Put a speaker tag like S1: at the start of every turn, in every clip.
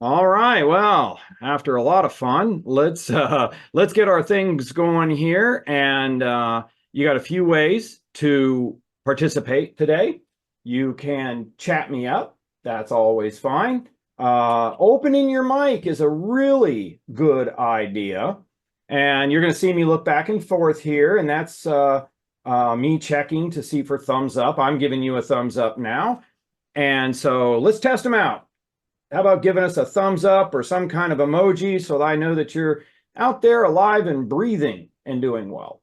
S1: All right. Well, after a lot of fun, let's get our things going here. And you got a few ways to participate today. You can chat me up. That's always fine. Opening your mic is a really good idea. And you're going to see me look back and forth here, and that's me checking to see for thumbs up. I'm giving you a thumbs up now. And so let's test them out. How about giving us a thumbs up or some kind of emoji so that I know that you're out there alive and breathing and doing well?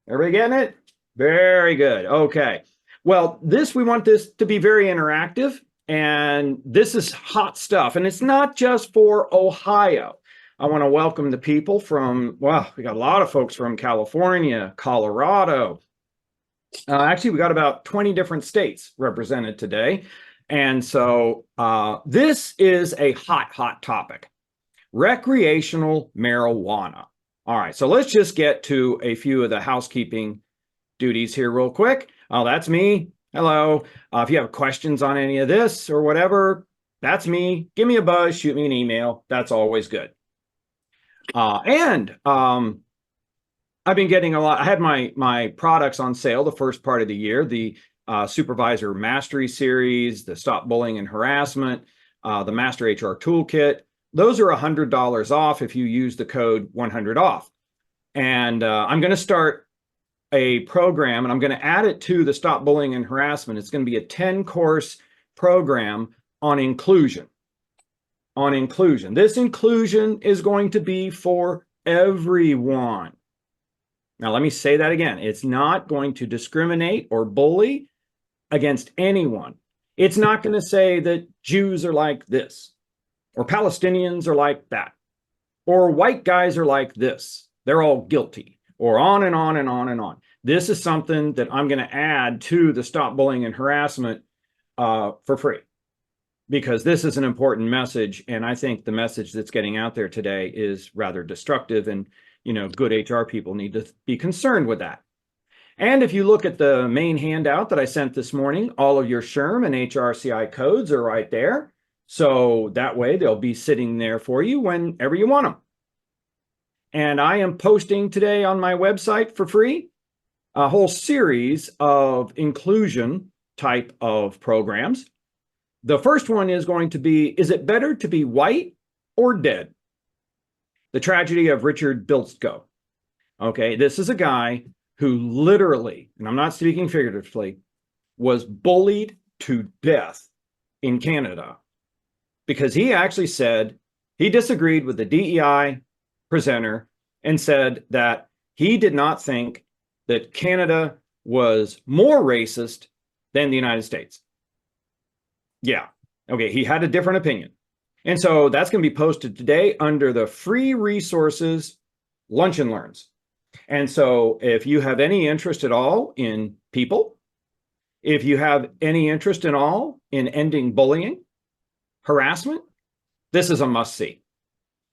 S1: Everybody getting it? Very good. Okay. Well, we want this to be very interactive, and this is hot stuff. And it's not just for Ohio. I want to welcome the people from, well, we got a lot of folks from California, Colorado. Actually, we got about 20 different states represented today. And so this is a hot topic, recreational marijuana. All right, so let's just get to a few of the housekeeping duties here real quick. Oh, that's me. Hello. If you have questions on any of this or whatever, that's me. Give me a buzz, shoot me an email. That's always good. I've been getting a lot. I had my products on sale the first part of the year, the Supervisor Mastery Series, the Stop Bullying and Harassment, the Master HR Toolkit. Those are $100 off if you use the code 100 off. And I'm going to start a program, and I'm going to add it to the Stop Bullying and Harassment. It's going to be a 10-course program on inclusion. This inclusion is going to be for everyone. Now, let me say that again. It's not going to discriminate or bully against anyone. It's not going to say that Jews are like this, or Palestinians are like that, or white guys are like this. They're all guilty, or on and on and on and on. This is something that I'm going to add to the Stop Bullying and Harassment for free, because this is an important message. And I think the message that's getting out there today is rather destructive, and good HR people need to be concerned with that. And if you look at the main handout that I sent this morning, all of your SHRM and HRCI codes are right there. So that way they'll be sitting there for you whenever you want them. And I am posting today on my website for free a whole series of inclusion type of programs. The first one is going to be, is it better to be white or dead? The tragedy of Richard Biltzko. Okay, this is a guy who literally, and I'm not speaking figuratively, was bullied to death in Canada because he actually said he disagreed with the DEI presenter and said that he did not think that Canada was more racist than the United States. Yeah, okay, he had a different opinion. And so that's going to be posted today under the free resources Lunch and Learns. And so if you have any interest at all in people, if you have any interest at all in ending bullying, harassment, this is a must-see.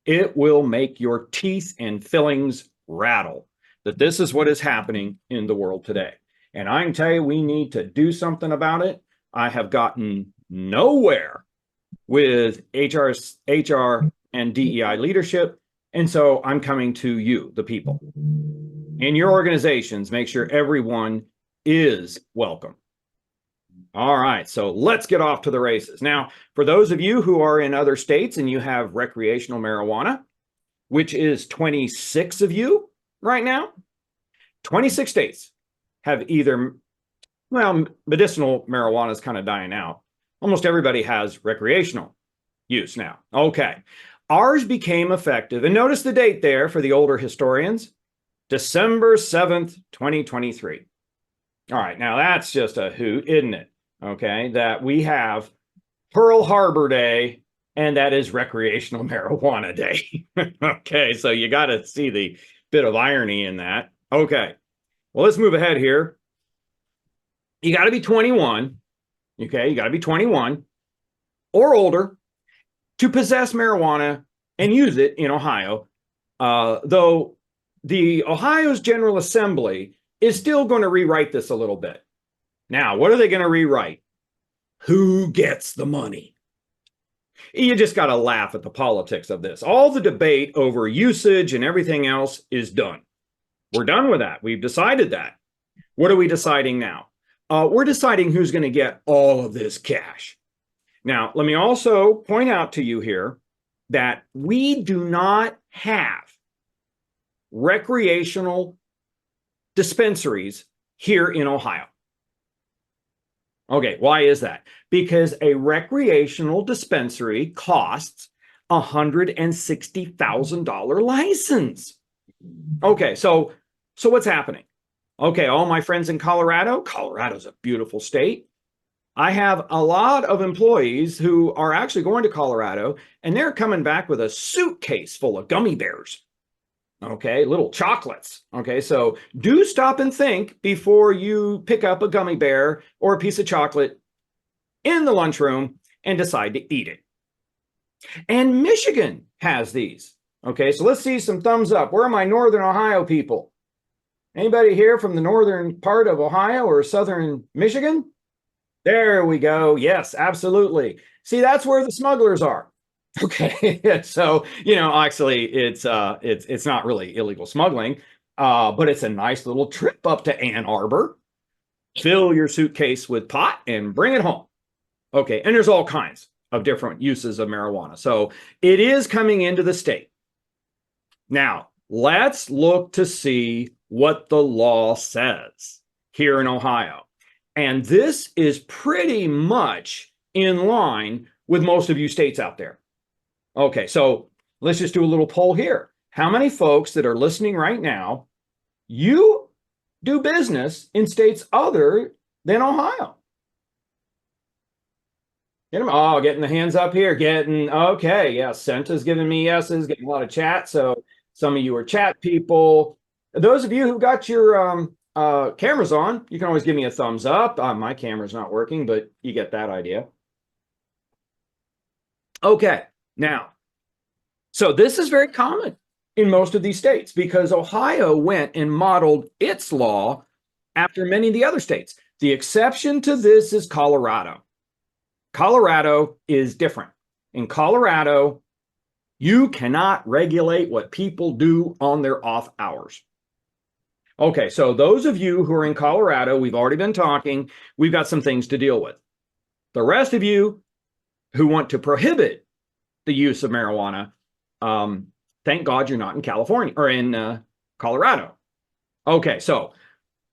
S1: It will make your teeth and fillings rattle that this is what is happening in the world today. And I can tell you, we need to do something about it. I have gotten nowhere with HR and DEI leadership. And so I'm coming to you, the people. In your organizations, make sure everyone is welcome. All right, so let's get off to the races. Now, for those of you who are in other states and you have recreational marijuana, which is 26 of you right now, 26 states have either, well, medicinal marijuana is kind of dying out. Almost everybody has recreational use now. Okay. Ours became effective, and notice the date there for the older historians, December 7th, 2023. All right, now that's just a hoot, isn't it? Okay, that we have Pearl Harbor Day, and that is recreational marijuana day. Okay, so you got to see the bit of irony in that. Okay, well, let's move ahead here. You got to be 21. Okay, you got to be 21 or older to possess marijuana and use it in Ohio, though the Ohio's General Assembly is still going to rewrite this a little bit. Now, what are they going to rewrite? Who gets the money? You just got to laugh at the politics of this. All the debate over usage and everything else is done. We're done with that. We've decided that. What are we deciding now? We're deciding who's going to get all of this cash. Now, let me also point out to you here that we do not have recreational dispensaries here in Ohio. Okay, why is that? Because a recreational dispensary costs a $160,000 license. Okay, so what's happening? Okay, all my friends in Colorado's a beautiful state. I have a lot of employees who are actually going to Colorado, and they're coming back with a suitcase full of gummy bears. Okay, little chocolates. Okay, so do stop and think before you pick up a gummy bear or a piece of chocolate in the lunchroom and decide to eat it. And Michigan has these. Okay, so let's see some thumbs up. Where are my Northern Ohio people? Anybody here from the northern part of Ohio or southern Michigan? There we go. Yes, absolutely. See, that's where the smugglers are. Okay, so actually, it's not really illegal smuggling, but it's a nice little trip up to Ann Arbor. Fill your suitcase with pot and bring it home. Okay, and there's all kinds of different uses of marijuana. So it is coming into the state. Now, let's look to see what the law says here in Ohio. And this is pretty much in line with most of you states out there. Okay, so let's just do a little poll here. How many folks that are listening right now, you do business in states other than Ohio? Get them. Oh, getting the hands up here. Okay, yeah, Senta's giving me yeses, getting a lot of chat. So some of you are chat people. Those of you who got your cameras on, you can always give me a thumbs up. My camera's not working, but you get that idea. Okay, now, so this is very common in most of these states because Ohio went and modeled its law after many of the other states. The exception to this is Colorado. Colorado is different. In Colorado, you cannot regulate what people do on their off hours. Okay, so those of you who are in Colorado, we've already been talking, we've got some things to deal with. The rest of you who want to prohibit the use of marijuana, thank God you're not in California or in Colorado. Okay, so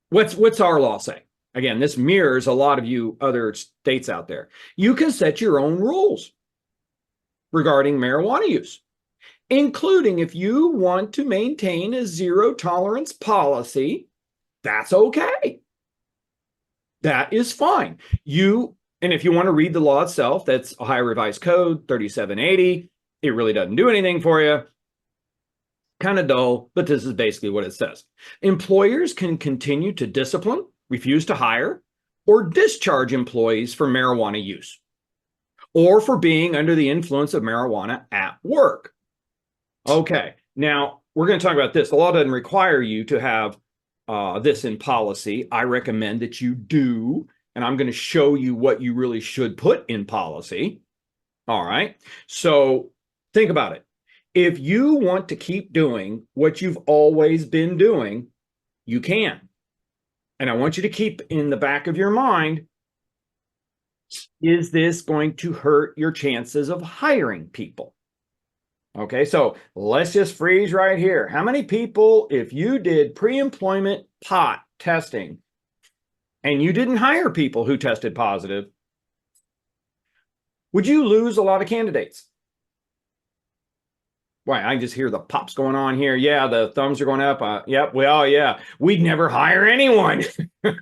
S1: what's our law say? Again, this mirrors a lot of you other states out there. You can set your own rules regarding marijuana use, including if you want to maintain a zero tolerance policy, that's okay. That is fine. And if you want to read the law itself, that's Ohio Revised Code 3780. It really doesn't do anything for you. Kind of dull, but this is basically what it says. Employers can continue to discipline, refuse to hire, or discharge employees for marijuana use, or for being under the influence of marijuana at work. Okay, now we're going to talk about this. The law doesn't require you to have this in policy. I recommend that you do, and I'm going to show you what you really should put in policy. All right, so think about it. If you want to keep doing what you've always been doing, you can. And I want you to keep in the back of your mind, is this going to hurt your chances of hiring people? Okay, so let's just freeze right here. How many people, if you did pre-employment pot testing and you didn't hire people who tested positive, would you lose a lot of candidates? Why, I just hear the pops going on here. Yeah, the thumbs are going up. Yep, well, yeah. We'd never hire anyone.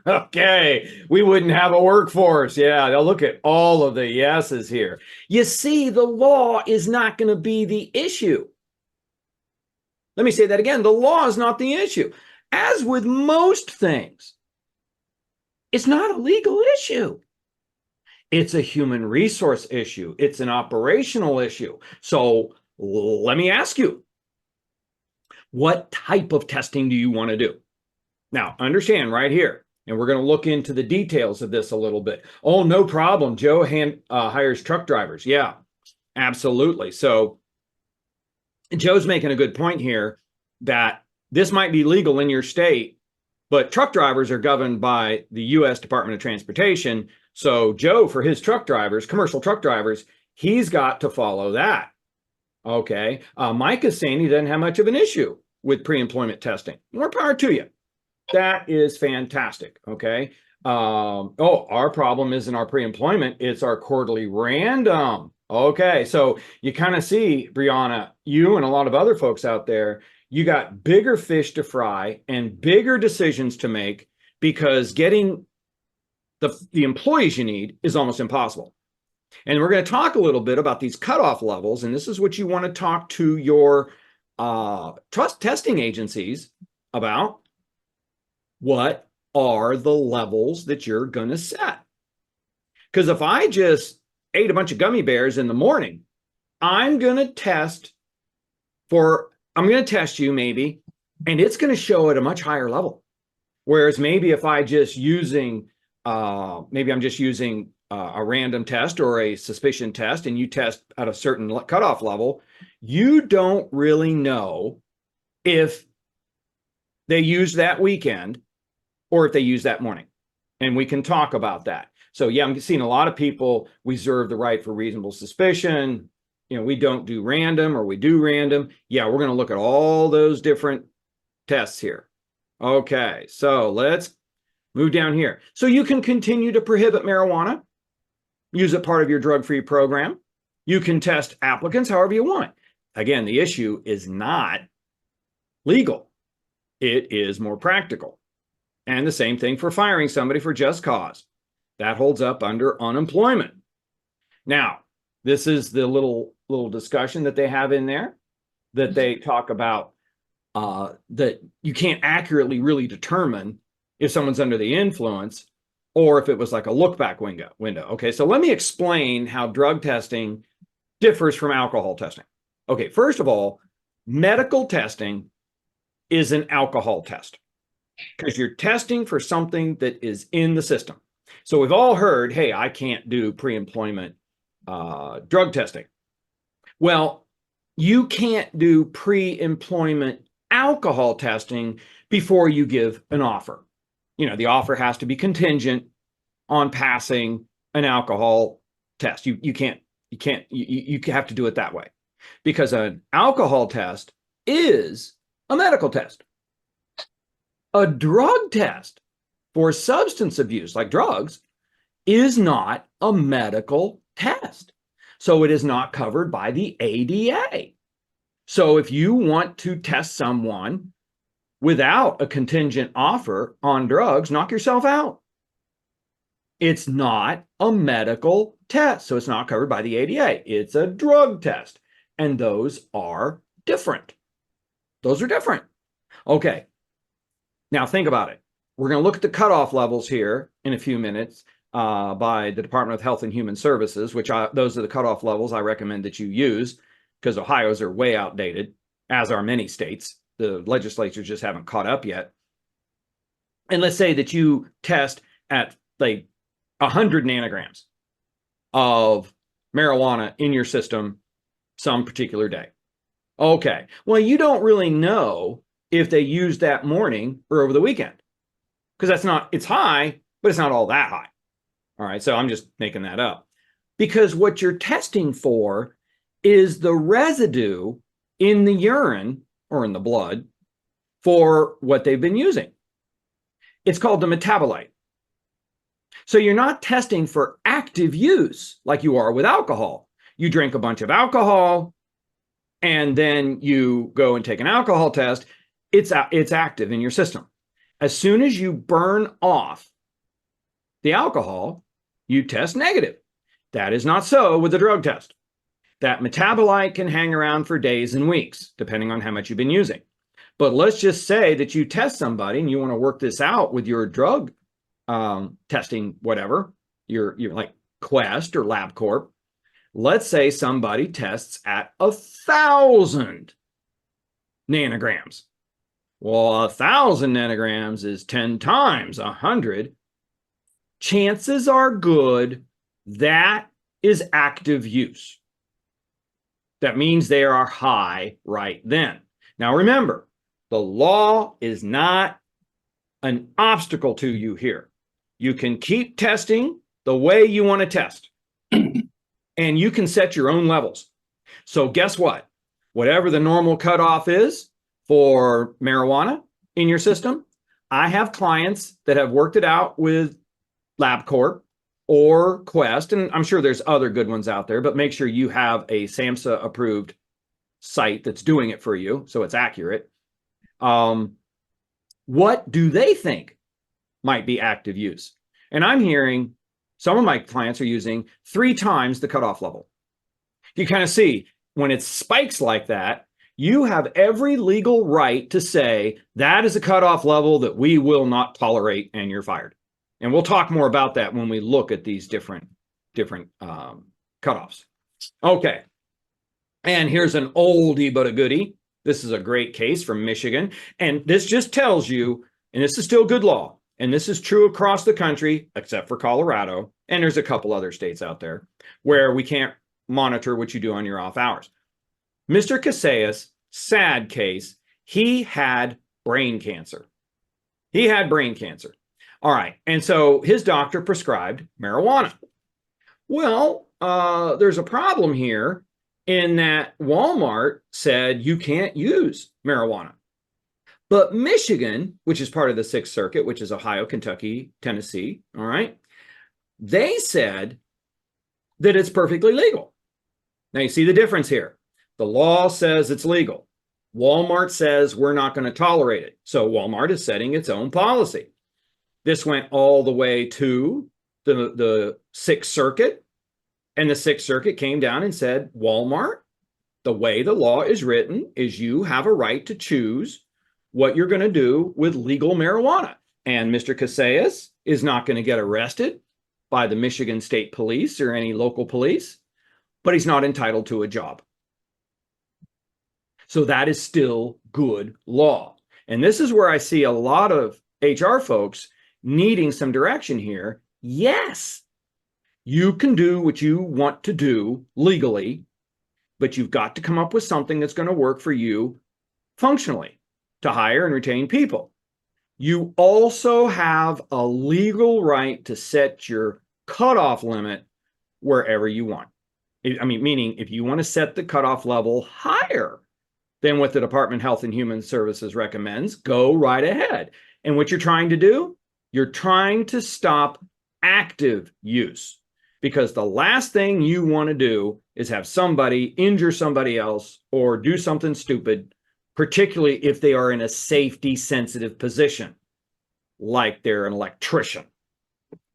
S1: Okay, we wouldn't have a workforce. Yeah, they'll look at all of the yeses here. You see, the law is not going to be the issue. Let me say that again. The law is not the issue. As with most things, it's not a legal issue. It's a human resource issue. It's an operational issue. So let me ask you, what type of testing do you want to do? Now, understand right here, and we're going to look into the details of this a little bit. Oh, no problem. Joe hires truck drivers. Yeah. Absolutely. So Joe's making a good point here that this might be legal in your state, but truck drivers are governed by the U.S. Department of Transportation. So Joe, for his truck drivers, commercial truck drivers, he's got to follow that. Okay. Mike is saying he doesn't have much of an issue with pre-employment testing. More power to you. That is fantastic. Okay. Our problem isn't our pre-employment, it's our quarterly random. Okay, so you kind of see, Brianna, you and a lot of other folks out there, you got bigger fish to fry and bigger decisions to make because getting the employees you need is almost impossible. And we're going to talk a little bit about these cutoff levels, and this is what you want to talk to your trust testing agencies about. What are the levels that you're going to set? Because if I just ate a bunch of gummy bears in the morning, I'm going to test you maybe, and it's going to show at a much higher level. Whereas maybe if I'm just using a random test or a suspicion test, and you test at a certain cutoff level, you don't really know if they use that weekend or if they use that morning. And we can talk about that. So yeah, I'm seeing a lot of people reserve the right for reasonable suspicion. We don't do random, or we do random. Yeah, we're going to look at all those different tests here. Okay, so let's move down here. So you can continue to prohibit marijuana, use it part of your drug-free program. You can test applicants however you want. Again, the issue is not legal. It is more practical. And the same thing for firing somebody for just cause. That holds up under unemployment. Now, this is the little discussion that they have in there that they talk about that you can't accurately really determine if someone's under the influence or if it was like a look back window. Okay, so let me explain how drug testing differs from alcohol testing. Okay, first of all, medical testing is an alcohol test because you're testing for something that is in the system. So we've all heard, hey, I can't do pre-employment drug testing. Well, you can't do pre-employment alcohol testing before you give an offer. The offer has to be contingent on passing an alcohol test. You have to do it that way because an alcohol test is a medical test. A drug test for substance abuse, like drugs, is not a medical test. So it is not covered by the ADA. So if you want to test someone without a contingent offer on drugs, knock yourself out. It's not a medical test, so it's not covered by the ADA. It's a drug test, and those are different. Those are different. Okay, now think about it. We're going to look at the cutoff levels here in a few minutes by the Department of Health and Human Services, those are the cutoff levels I recommend that you use because Ohio's are way outdated, as are many states. The legislatures just haven't caught up yet. And let's say that you test at like 100 nanograms of marijuana in your system some particular day. Okay, well, you don't really know if they used that morning or over the weekend because it's high, but it's not all that high. All right, so I'm just making that up because what you're testing for is the residue in the urine or in the blood for what they've been using. It's called the metabolite. So you're not testing for active use like you are with alcohol. You drink a bunch of alcohol and then you go and take an alcohol test. It's active in your system. As soon as you burn off the alcohol, you test negative. That is not so with the drug test. That metabolite can hang around for days and weeks, depending on how much you've been using. But let's just say that you test somebody and you want to work this out with your drug testing, whatever, you're like Quest or LabCorp. Let's say somebody tests at 1,000 nanograms. Well, 1,000 nanograms is 10 times 100. Chances are good that is active use. That means they are high right then. Now remember, the law is not an obstacle to you here. You can keep testing the way you want to test, and you can set your own levels. So guess what? Whatever the normal cutoff is for marijuana in your system, I have clients that have worked it out with LabCorp or Quest, and I'm sure there's other good ones out there, but make sure you have a SAMHSA approved site that's doing it for you so it's accurate. What do they think might be active use? And I'm hearing some of my clients are using 3 times the cutoff level. You kind of see when it spikes like that, you have every legal right to say that is a cutoff level that we will not tolerate and you're fired. And we'll talk more about that when we look at these different cutoffs. Okay. And here's an oldie but a goodie. This is a great case from Michigan. And this just tells you, and this is still good law, and this is true across the country, except for Colorado, and there's a couple other states out there where we can't monitor what you do on your off hours. Mr. Casillas, sad case, he had brain cancer. He had brain cancer. All right. And so his doctor prescribed marijuana. Well, there's a problem here in that Walmart said you can't use marijuana. But Michigan, which is part of the Sixth Circuit, which is Ohio, Kentucky, Tennessee, all right, they said that it's perfectly legal. Now you see the difference here. The law says it's legal. Walmart says we're not going to tolerate it. So Walmart is setting its own policy. This went all the way to the Sixth Circuit, and the Sixth Circuit came down and said, Walmart, the way the law is written is you have a right to choose what you're going to do with legal marijuana. And Mr. Casillas is not going to get arrested by the Michigan State Police or any local police, but he's not entitled to a job. So that is still good law. And this is where I see a lot of HR folks needing some direction here. Yes, you can do what you want to do legally, but you've got to come up with something that's going to work for you functionally to hire and retain people. You also have a legal right to set your cutoff limit wherever you want. I mean, meaning if you want to set the cutoff level higher than what the Department of Health and Human Services recommends, go right ahead. And what you're trying to do, you're trying to stop active use, because the last thing you want to do is have somebody injure somebody else or do something stupid, particularly if they are in a safety sensitive position, like they're an electrician,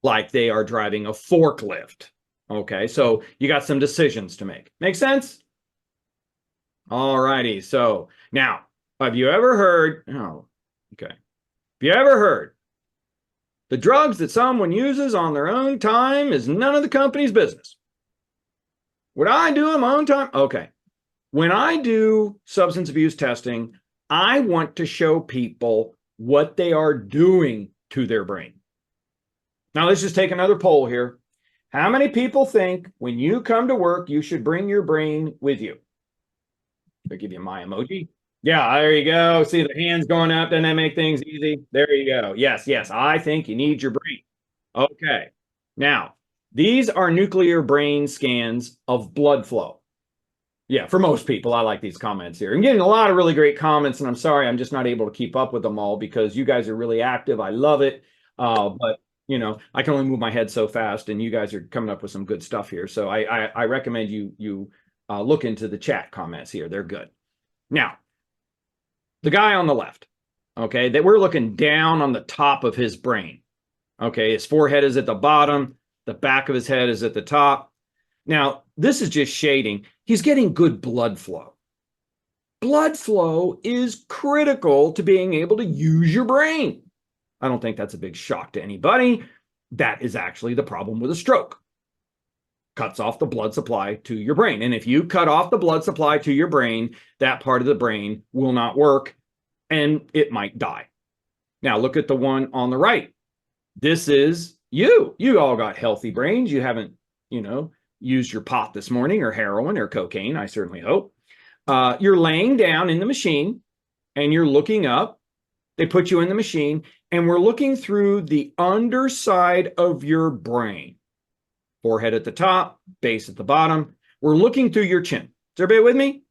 S1: like they are driving a forklift. Okay, so you got some decisions to make. Make sense? All righty. So now, have you ever heard? Oh, okay. Have you ever heard the drugs that someone uses on their own time is none of the company's business? Would I do it on my own time? Okay. When I do substance abuse testing, I want to show people what they are doing to their brain. Now, let's just take another poll here. How many people think when you come to work, you should bring your brain with you? I'll give you my emoji. Yeah, there you go. See the hands going up. Doesn't that make things easy? There you go. Yes, yes. I think you need your brain. Okay. Now, these are nuclear brain scans of blood flow. Yeah, for most people, I like these comments here. I'm getting a lot of really great comments, and I'm sorry I'm just not able to keep up with them all because you guys are really active. I love it. But you know, I can only move my head so fast, and you guys are coming up with some good stuff here. So I recommend you look into the chat comments here. They're good. Now, the guy on the left, okay, that we're looking down on the top of his brain. Okay, his forehead is at the bottom. The back of his head is at the top. Now, this is just shading. He's getting good blood flow. Blood flow is critical to being able to use your brain. I don't think that's a big shock to anybody. That is actually the problem with a stroke. Cuts off the blood supply to your brain. And if you cut off the blood supply to your brain, that part of the brain will not work and it might die. Now look at the one on the right. This is you. You all got healthy brains. You haven't, used your pot this morning, or heroin or cocaine, I certainly hope. You're laying down in the machine and you're looking up. They put you in the machine and we're looking through the underside of your brain. Forehead at the top, base at the bottom. We're looking through your chin. Is everybody with me?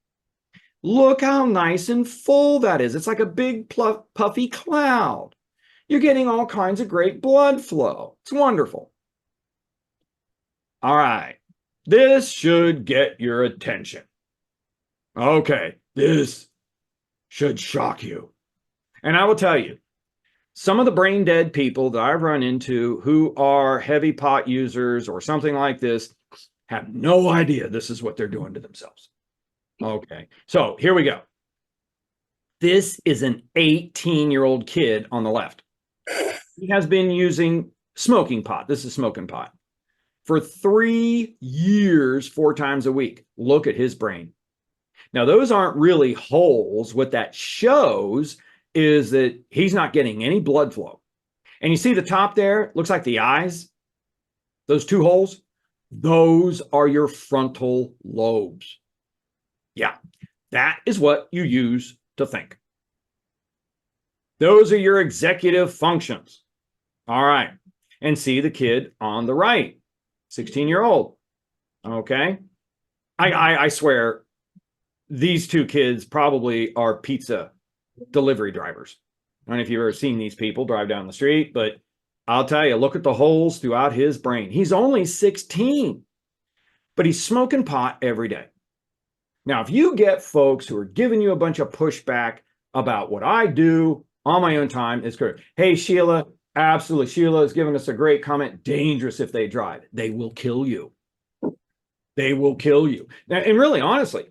S1: Look how nice and full that is. It's like a big puffy cloud. You're getting all kinds of great blood flow. It's wonderful. All right. This should get your attention. Okay, this should shock you. And I will tell you, some of the brain dead people that I've run into who are heavy pot users or something like this have no idea this is what they're doing to themselves. Okay, so here we go. This is an 18-year-old kid on the left. He has been using smoking pot. This is smoking pot for 3 years, 4 times a week. Look at his brain. Now, those aren't really holes. What that shows is that he's not getting any blood flow. And you see the top there, looks like the eyes, those 2 holes, those are your frontal lobes. Yeah, that is what you use to think. Those are your executive functions. All right. And see the kid on the right, 16-year-old. Okay. I swear these 2 kids probably are pizza delivery drivers. I don't know if you've ever seen these people drive down the street, but I'll tell you, look at the holes throughout his brain. He's only 16, but he's smoking pot every day. Now, if you get folks who are giving you a bunch of pushback about what I do on my own time, it's great. Hey, Sheila, absolutely. Sheila has given us a great comment. Dangerous if they drive. They will kill you. They will kill you. Now, and really, honestly,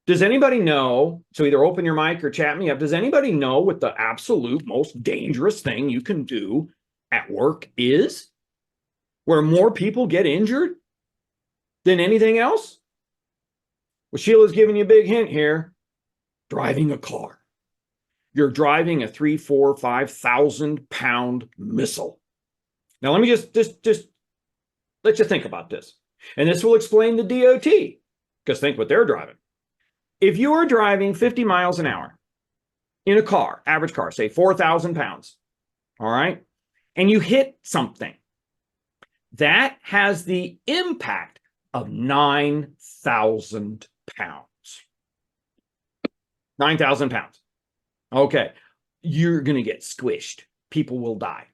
S1: does anybody know, so either open your mic or chat me up, does anybody know what the absolute most dangerous thing you can do at work is? Where more people get injured than anything else? Well, Sheila's giving you a big hint here. Driving a car. You're driving a 3, 4, 5,000 pound missile. Now, let me just let you think about this. And this will explain the DOT, because think what they're driving. If you are driving 50 miles an hour in a car, average car, say 4,000 pounds, all right, and you hit something, that has the impact of 9,000 pounds. 9,000 pounds. Okay, you're going to get squished. People will die.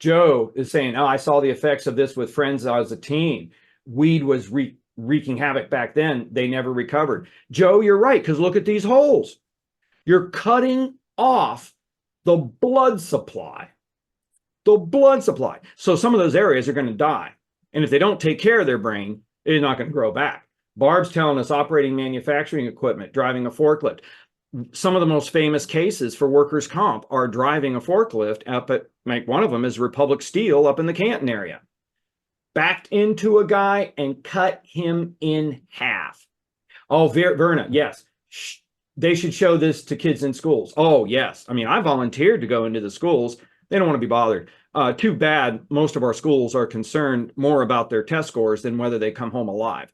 S1: Joe is saying, oh, I saw the effects of this with friends as I was a teen. Weed was wreaking havoc back then. They never recovered. Joe, you're right, because look at these holes. You're cutting off the blood supply. The blood supply. So some of those areas are going to die. And if they don't take care of their brain, it's not going to grow back. Barb's telling us operating manufacturing equipment, driving a forklift. Some of the most famous cases for workers' comp are driving a forklift up at, like one of them is Republic Steel up in the Canton area. Backed into a guy and cut him in half. Oh, Verna, yes. They should show this to kids in schools. Oh, yes. I mean, I volunteered to go into the schools. They don't want to be bothered. Too bad most of our schools are concerned more about their test scores than whether they come home alive.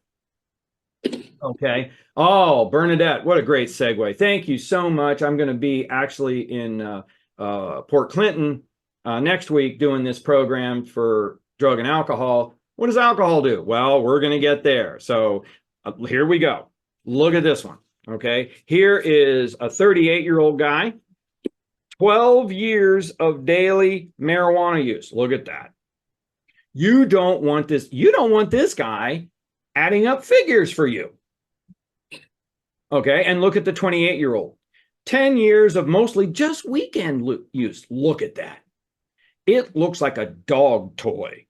S1: Okay. Oh, Bernadette, what a great segue. Thank you so much. I'm going to be actually in Port Clinton next week doing this program for drug and alcohol. What does alcohol do? Well, we're going to get there. So here we go. Look at this one. Okay. Here is a 38-year-old guy, 12 years of daily marijuana use. Look at that. You don't want this. You don't want this guy adding up figures for you. Okay. And look at the 28-year-old, 10 years of mostly just weekend use. Look at that. It looks like a dog toy.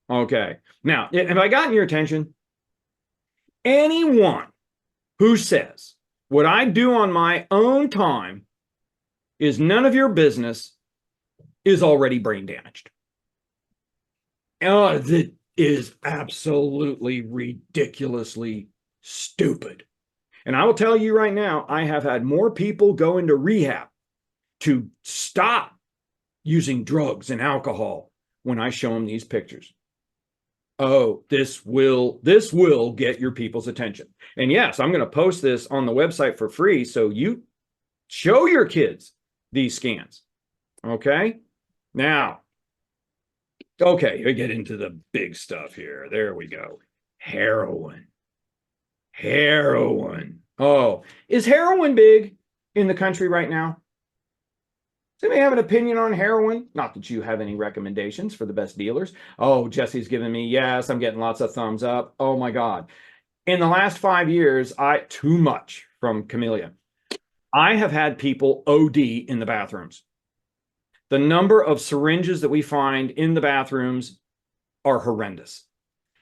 S1: Okay. Now, have I gotten your attention? Anyone who says what I do on my own time is none of your business is already brain damaged. That is absolutely ridiculously stupid. And I will tell you right now, I have had more people go into rehab to stop using drugs and alcohol when I show them these pictures. Oh, this will get your people's attention. And yes, I'm going to post this on the website for free so you show your kids these scans. Okay? Now, okay, we get into the big stuff here. There we go. Heroin. Heroin. Oh, is heroin big in the country right now? Does anybody have an opinion on heroin? Not that you have any recommendations for the best dealers. Oh, Jesse's giving me yes. I'm getting lots of thumbs up. Oh my God. In the last 5 years, too much from Camellia. I have had people OD in the bathrooms. The number of syringes that we find in the bathrooms are horrendous.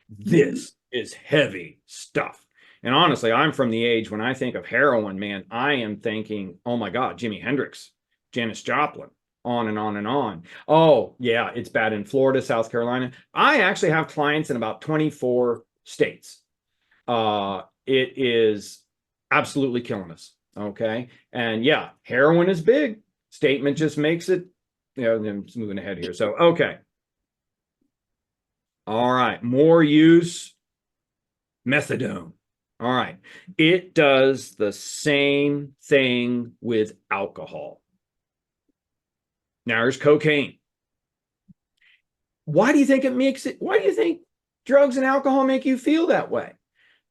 S1: This is heavy stuff. And honestly, I'm from the age when I think of heroin, man, I am thinking, oh my God, Jimi Hendrix, Janis Joplin, on and on and on. Oh, yeah, it's bad in Florida, South Carolina. I actually have clients in about 24 states. It is absolutely killing us. Okay. And yeah, heroin is big. Statement just makes it, I'm just moving ahead here. So, okay. All right. More use methadone. All right. It does the same thing with alcohol. Now there's cocaine. Why do you think why do you think drugs and alcohol make you feel that way?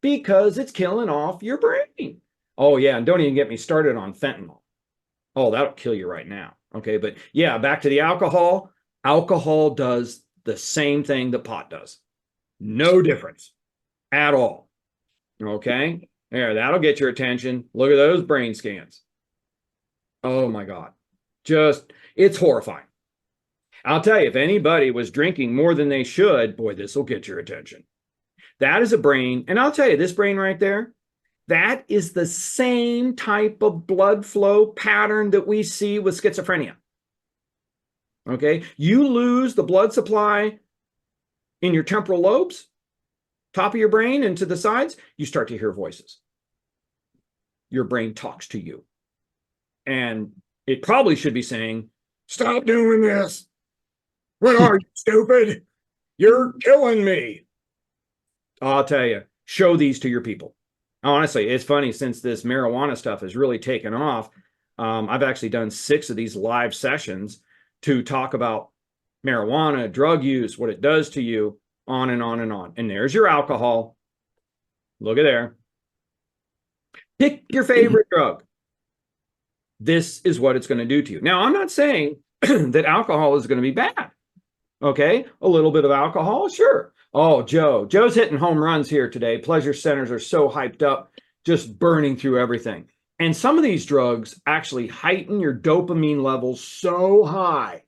S1: Because it's killing off your brain. Oh yeah, and don't even get me started on fentanyl. Oh, that'll kill you right now. Okay, but yeah, back to the alcohol. Alcohol does the same thing that pot does. No difference at all. Okay, there, that'll get your attention. Look at those brain scans. Oh my God, it's horrifying. I'll tell you, if anybody was drinking more than they should, boy, this will get your attention. That is a brain, and I'll tell you, this brain right there, that is the same type of blood flow pattern that we see with schizophrenia. Okay, you lose the blood supply in your temporal lobes, top of your brain and to the sides, you start to hear voices. Your brain talks to you. And it probably should be saying, stop doing this. What are you, stupid? You're killing me. I'll tell you, show these to your people. Honestly, it's funny, since this marijuana stuff has really taken off, I've actually done 6 of these live sessions to talk about marijuana, drug use, what it does to you, on and on and on. And there's your alcohol. Look at there. Pick your favorite drug. This is what it's going to do to you. Now, I'm not saying that alcohol is going to be bad. Okay, a little bit of alcohol, sure. Oh, Joe's hitting home runs here today. Pleasure centers are so hyped up, just burning through everything. And some of these drugs actually heighten your dopamine levels so high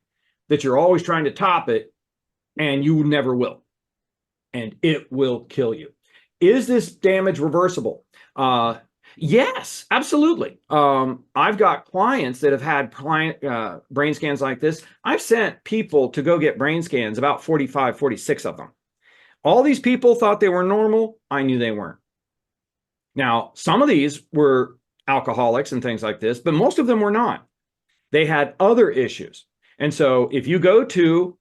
S1: that you're always trying to top it, and you never will. And it will kill you. Is this damage reversible? Yes, absolutely. I've got clients that have had brain scans like this. I've sent people to go get brain scans, about 45, 46 of them. All these people thought they were normal. I knew they weren't. Now, some of these were alcoholics and things like this, but most of them were not. They had other issues. And so if you go to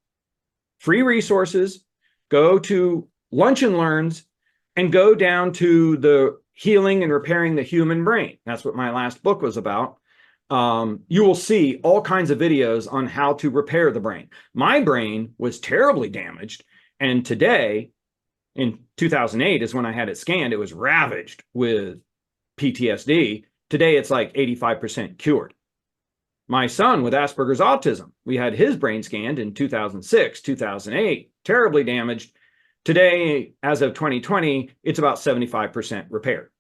S1: free resources, go to Lunch and Learns, and go down to the healing and repairing the human brain. That's what my last book was about. You will see all kinds of videos on how to repair the brain. My brain was terribly damaged. And today, in 2008 is when I had it scanned, it was ravaged with PTSD. Today, it's like 85% cured. My son with Asperger's autism, we had his brain scanned in 2006, 2008, terribly damaged. Today, as of 2020, it's about 75% repaired.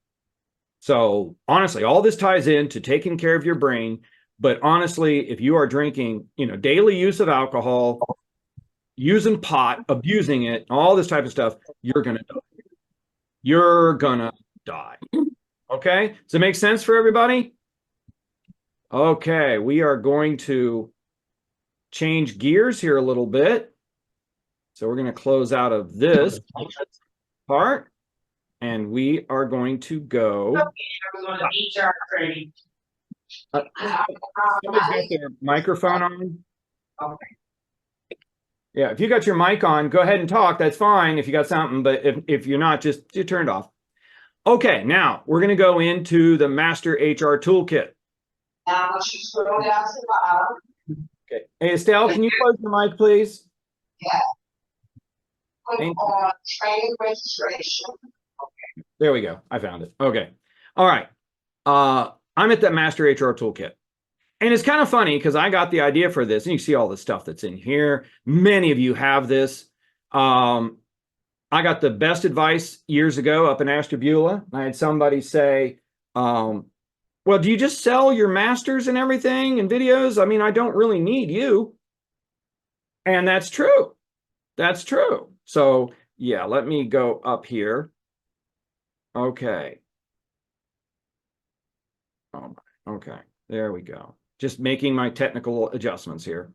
S1: So honestly, all this ties into taking care of your brain. But honestly, if you are drinking, daily use of alcohol, using pot, abusing it, all this type of stuff, you're going to die. You're going to die. Okay? Does it make sense for everybody? Okay, we are going to change gears here a little bit. So we're going to close out of this part, and we are going to go. Somebody's got their microphone on.
S2: Okay.
S1: Yeah, if you got your mic on, go ahead and talk. That's fine if you got something, but if you're not, just you turn it off. Okay, now we're going to go into the Master HR Toolkit.
S2: Now, once you scroll down to the bottom,
S1: Okay. Hey, Estelle, can you close your mic, please?
S2: yeah, click
S1: Thank you.
S2: on training registration.
S1: There we go. I found it. Okay. All right. I'm at the Master HR Toolkit. And it's kind of funny because I got the idea for this, and you see all the stuff that's in here. Many of you have this. I got the best advice years ago up in Ashtabula. I had somebody say, well, do you just sell your masters and everything and videos? I mean, I don't really need you. And that's true. That's true. So yeah, let me go up here. Okay. Oh, okay. There we go. Just making my technical adjustments here.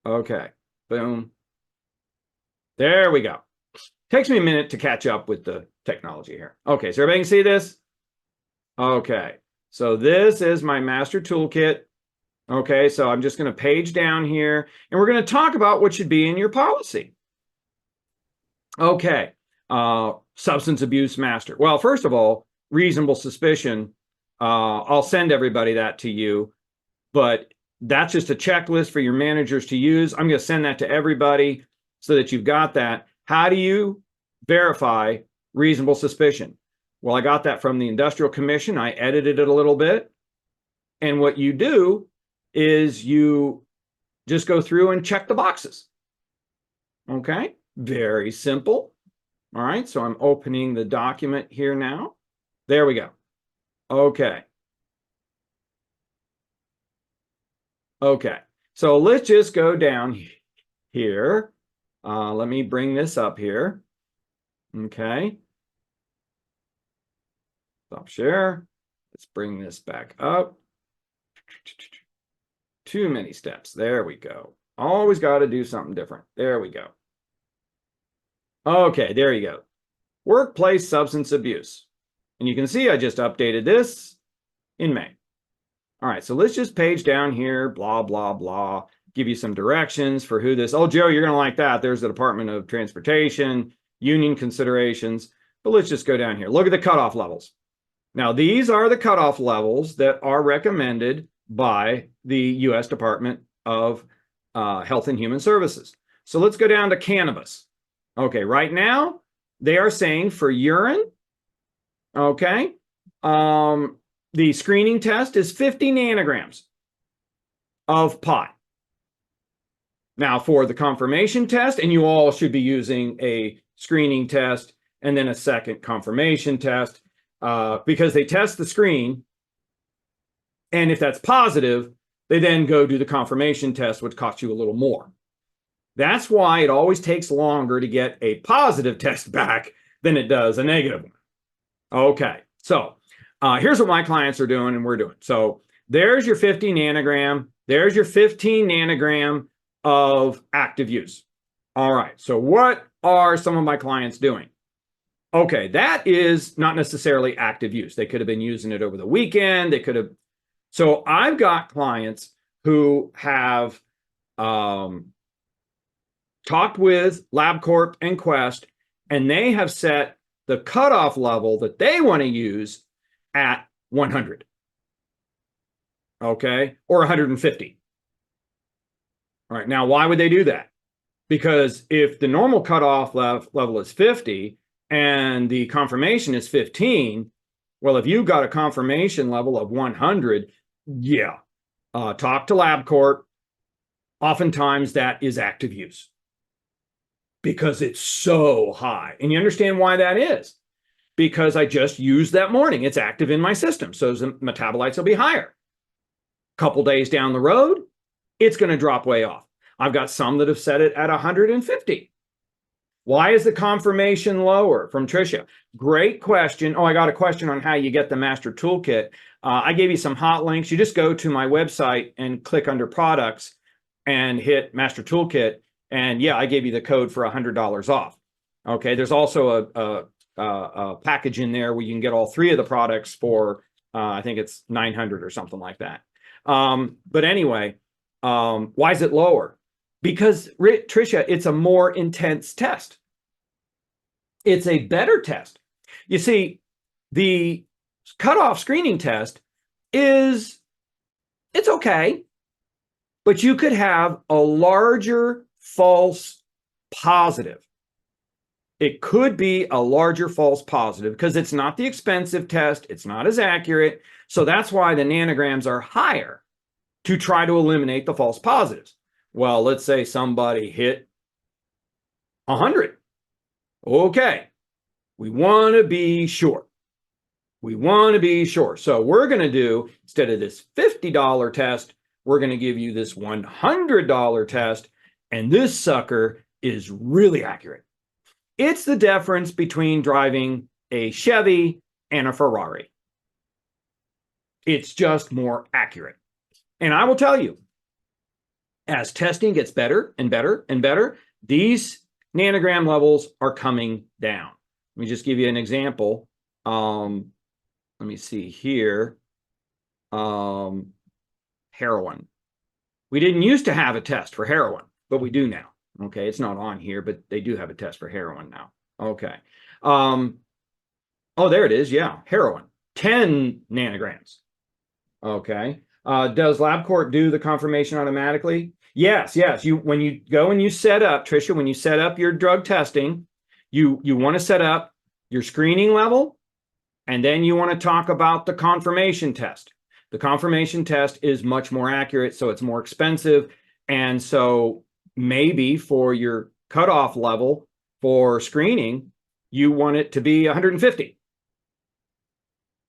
S1: Okay. Boom. There we go. Takes me a minute to catch up with the technology here. Okay, so everybody can see this? Okay, so this is my master toolkit. Okay, so I'm just going to page down here, and we're going to talk about what should be in your policy. Okay, substance abuse master. Well, first of all, reasonable suspicion. I'll send everybody that to you, but that's just a checklist for your managers to use. I'm going to send that to everybody so that you've got that. How do you verify reasonable suspicion? Well, I got that from the Industrial Commission. I edited it a little bit. And what you do is you just go through and check the boxes. Okay, very simple. All right, so I'm opening the document here now. There we go. Okay. Okay, so let's just go down here. Let me bring this up here. Okay. Stop share. Let's bring this back up. Too many steps. There we go. Always got to do something different. There we go. Okay, there you go. Workplace substance abuse. And you can see I just updated this in May. All right, so let's just page down here, blah, blah, blah. Give you some directions for who this. Oh, Joe, you're going to like that. There's the Department of Transportation, union considerations. But let's just go down here. Look at the cutoff levels. Now, these are the cutoff levels that are recommended by the U.S. Department of Health and Human Services. So let's go down to cannabis. Okay, right now, they are saying for urine, okay, the screening test is 50 nanograms of pot. Now, for the confirmation test, and you all should be using a screening test and then a second confirmation test because they test the screen. And if that's positive, they then go do the confirmation test, which costs you a little more. That's why it always takes longer to get a positive test back than it does a negative one. Okay, so here's what my clients are doing and we're doing. So there's your 50 nanogram. There's your 15 nanogram of active use. All right, so what are some of my clients doing? Okay, that is not necessarily active use. They could have been using it over the weekend. They could have. So I've got clients who have talked with LabCorp and Quest, and they have set the cutoff level that they want to use at 100. Okay, or 150. All right, now why would they do that? Because if the normal cutoff level is 50 and the confirmation is 15, well, if you got a confirmation level of 100, yeah, talk to LabCorp. Oftentimes that is active use because it's so high. And you understand why that is? Because I just used that morning. It's active in my system, so the metabolites will be higher. A couple days down the road, it's going to drop way off. I've got some that have set it at 150. Why is the confirmation lower? From Tricia. Great question. Oh, I got a question on how you get the Master Toolkit. I gave you some hot links. You just go to my website and click under products and hit Master Toolkit. And yeah, I gave you the code for $100 off. Okay, there's also a package in there where you can get all three of the products for, I think it's 900 or something like that. But anyway, why is it lower? Because, Tricia, it's a more intense test. It's a better test. You see, the cutoff screening test it's okay, but you could have a larger false positive. It could be a larger false positive because it's not the expensive test. It's not as accurate. So that's why the nanograms are higher to try to eliminate the false positives. Well, let's say somebody hit 100. Okay, we want to be sure. We want to be sure. So we're going to do, instead of this $50 test, we're going to give you this $100 test. And this sucker is really accurate. It's the difference between driving a Chevy and a Ferrari. It's just more accurate. And I will tell you, as testing gets better and better and better, these nanogram levels are coming down. Let me just give you an example. Let me see here. Heroin. We didn't used to have a test for heroin, but we do now. Okay, it's not on here, but they do have a test for heroin now. Okay. Oh, there it is. Yeah, heroin. 10 nanograms. Okay. Does LabCorp do the confirmation automatically? Yes, yes. When you go and you set up, Tricia, when you set up your drug testing, you want to set up your screening level, and then you want to talk about the confirmation test. The confirmation test is much more accurate, so it's more expensive. And so maybe for your cutoff level for screening, you want it to be 150.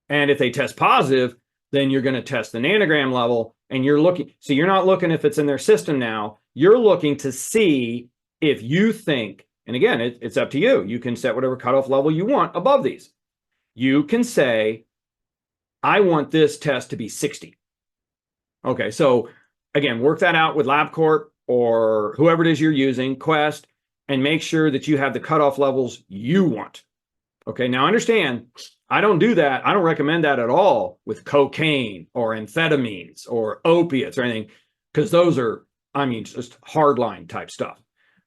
S1: And if they test positive, then you're going to test the nanogram level, and you're looking. So you're not looking if it's in their system now. You're looking to see if you think, and again, it's up to you. You can set whatever cutoff level you want above these. You can say, I want this test to be 60. Okay, so again, work that out with LabCorp or whoever it is you're using, Quest, and make sure that you have the cutoff levels you want. Okay, now understand, I don't do that. I don't recommend that at all with cocaine or amphetamines or opiates or anything, because those are, I mean, just hardline type stuff.